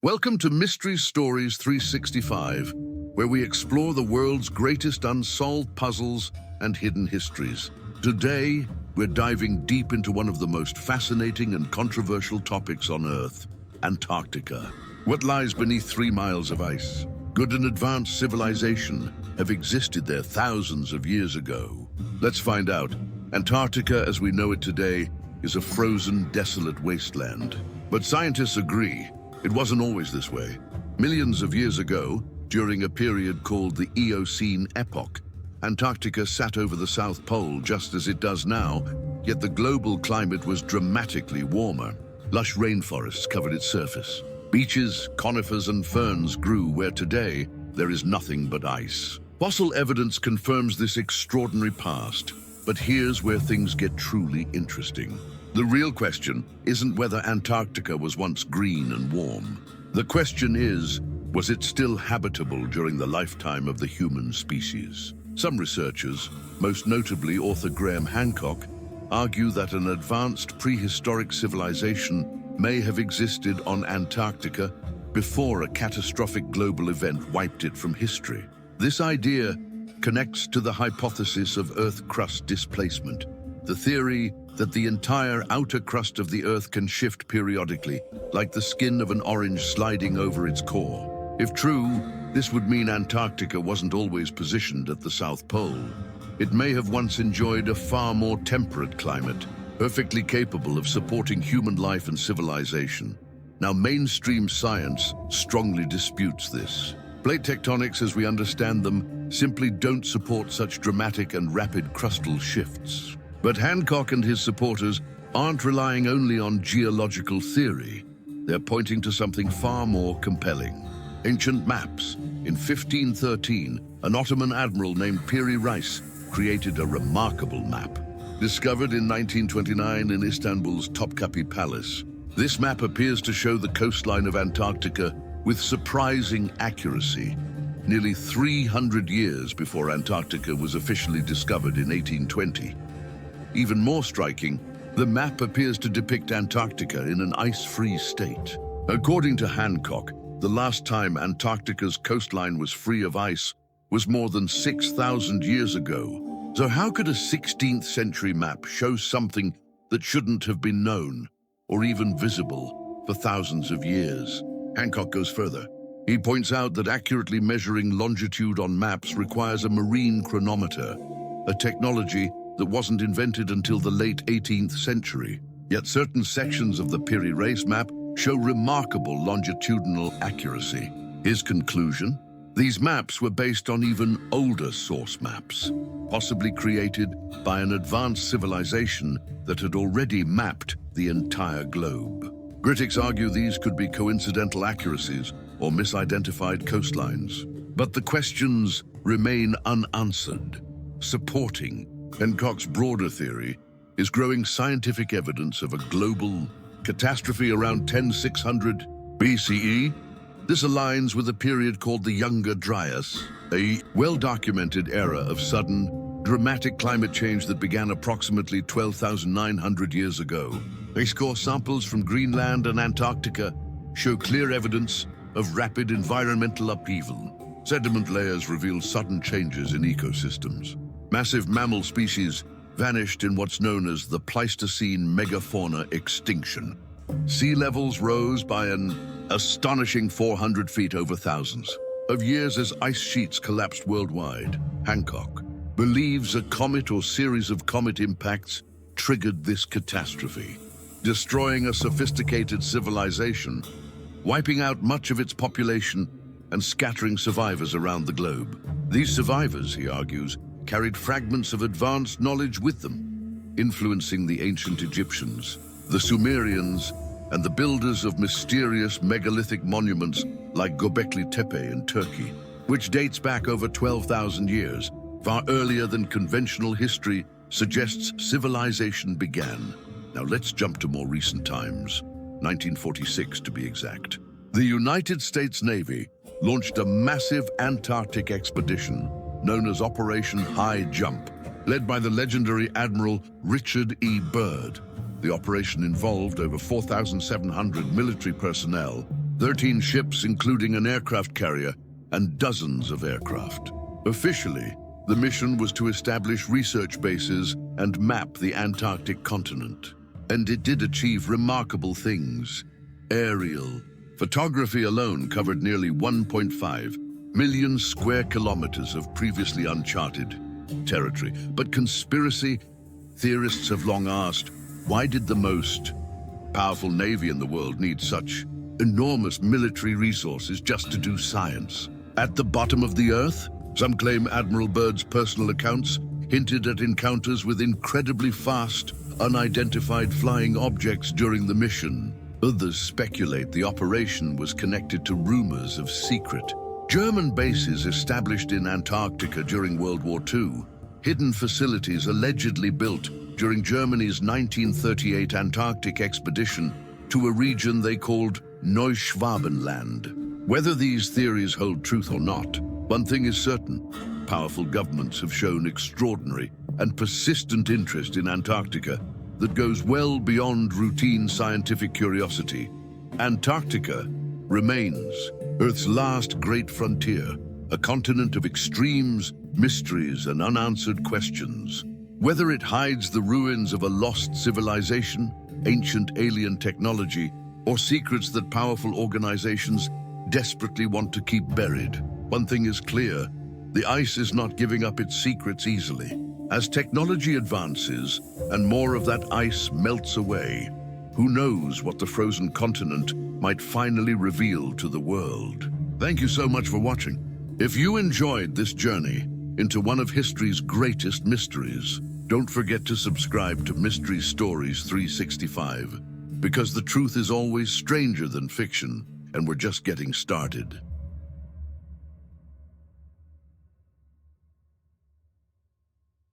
Welcome to Mystery Stories 365, where we explore the world's greatest unsolved puzzles and hidden histories. Today, we're diving deep into one of the most fascinating and controversial topics on Earth, Antarctica. What lies beneath 3 miles of ice? Could an advanced civilization have existed there thousands of years ago? Let's find out. Antarctica, as we know it today, is a frozen, desolate wasteland. But scientists agree it wasn't always this way. Millions of years ago, during a period called the Eocene epoch, Antarctica sat over the South Pole just as it does now, yet the global climate was dramatically warmer. Lush rainforests covered its surface. Beaches, conifers, and ferns grew where today there is nothing but ice. Fossil evidence confirms this extraordinary past, but here's where things get truly interesting. The real question isn't whether Antarctica was once green and warm. The question is, was it still habitable during the lifetime of the human species? Some researchers, most notably author Graham Hancock, argue that an advanced prehistoric civilization may have existed on Antarctica before a catastrophic global event wiped it from history. This idea connects to the hypothesis of Earth crust displacement, the theory that the entire outer crust of the Earth can shift periodically, like the skin of an orange sliding over its core. If true, this would mean Antarctica wasn't always positioned at the South Pole. It may have once enjoyed a far more temperate climate, perfectly capable of supporting human life and civilization. Now, mainstream science strongly disputes this. Plate tectonics, as we understand them, simply don't support such dramatic and rapid crustal shifts. But Hancock and his supporters aren't relying only on geological theory. They're pointing to something far more compelling. Ancient maps. In 1513, an Ottoman admiral named Piri Reis created a remarkable map. Discovered in 1929 in Istanbul's Topkapi Palace, this map appears to show the coastline of Antarctica with surprising accuracy, nearly 300 years before Antarctica was officially discovered in 1820. Even more striking, the map appears to depict Antarctica in an ice-free state. According to Hancock, the last time Antarctica's coastline was free of ice was more than 6,000 years ago. So how could a 16th century map show something that shouldn't have been known or even visible for thousands of years? Hancock goes further. He points out that accurately measuring longitude on maps requires a marine chronometer, a technology that wasn't invented until the late 18th century. Yet certain sections of the Piri Reis map show remarkable longitudinal accuracy. His conclusion? These maps were based on even older source maps, possibly created by an advanced civilization that had already mapped the entire globe. Critics argue these could be coincidental accuracies or misidentified coastlines. But the questions remain unanswered. Supporting Hancock's broader theory is growing scientific evidence of a global catastrophe around 10600 BCE. This aligns with a period called the Younger Dryas, a well-documented era of sudden, dramatic climate change that began approximately 12,900 years ago. Ice core samples from Greenland and Antarctica show clear evidence of rapid environmental upheaval. Sediment layers reveal sudden changes in ecosystems. Massive mammal species vanished in what's known as the Pleistocene megafauna extinction. Sea levels rose by an astonishing 400 feet over thousands of years as ice sheets collapsed worldwide. Hancock believes a comet or series of comet impacts triggered this catastrophe, destroying a sophisticated civilization, wiping out much of its population, and scattering survivors around the globe. These survivors, he argues, carried fragments of advanced knowledge with them, influencing the ancient Egyptians, the Sumerians, and the builders of mysterious megalithic monuments like Göbekli Tepe in Turkey, which dates back over 12,000 years, far earlier than conventional history suggests civilization began. Now let's jump to more recent times, 1946 to be exact. The United States Navy launched a massive Antarctic expedition known as Operation High Jump, led by the legendary Admiral Richard E. Byrd. The operation involved over 4,700 military personnel, 13 ships including an aircraft carrier and dozens of aircraft. Officially, the mission was to establish research bases and map the Antarctic continent. And it did achieve remarkable things. Aerial photography alone covered nearly 1.5 million square kilometers of previously uncharted territory. But conspiracy theorists have long asked, why did the most powerful navy in the world need such enormous military resources just to do science? At the bottom of the Earth, some claim Admiral Byrd's personal accounts hinted at encounters with incredibly fast, unidentified flying objects during the mission. Others speculate the operation was connected to rumors of secret German bases established in Antarctica during World War II, hidden facilities allegedly built during Germany's 1938 Antarctic expedition to a region they called Neuschwabenland. Whether these theories hold truth or not, one thing is certain: powerful governments have shown extraordinary and persistent interest in Antarctica that goes well beyond routine scientific curiosity. Antarctica remains Earth's last great frontier, a continent of extremes, mysteries, and unanswered questions. Whether it hides the ruins of a lost civilization, ancient alien technology, or secrets that powerful organizations desperately want to keep buried, one thing is clear: the ice is not giving up its secrets easily. As technology advances and more of that ice melts away, who knows what the frozen continent might finally reveal to the world. Thank you so much for watching. If you enjoyed this journey into one of history's greatest mysteries, don't forget to subscribe to Mystery Stories 365, because the truth is always stranger than fiction, and we're just getting started.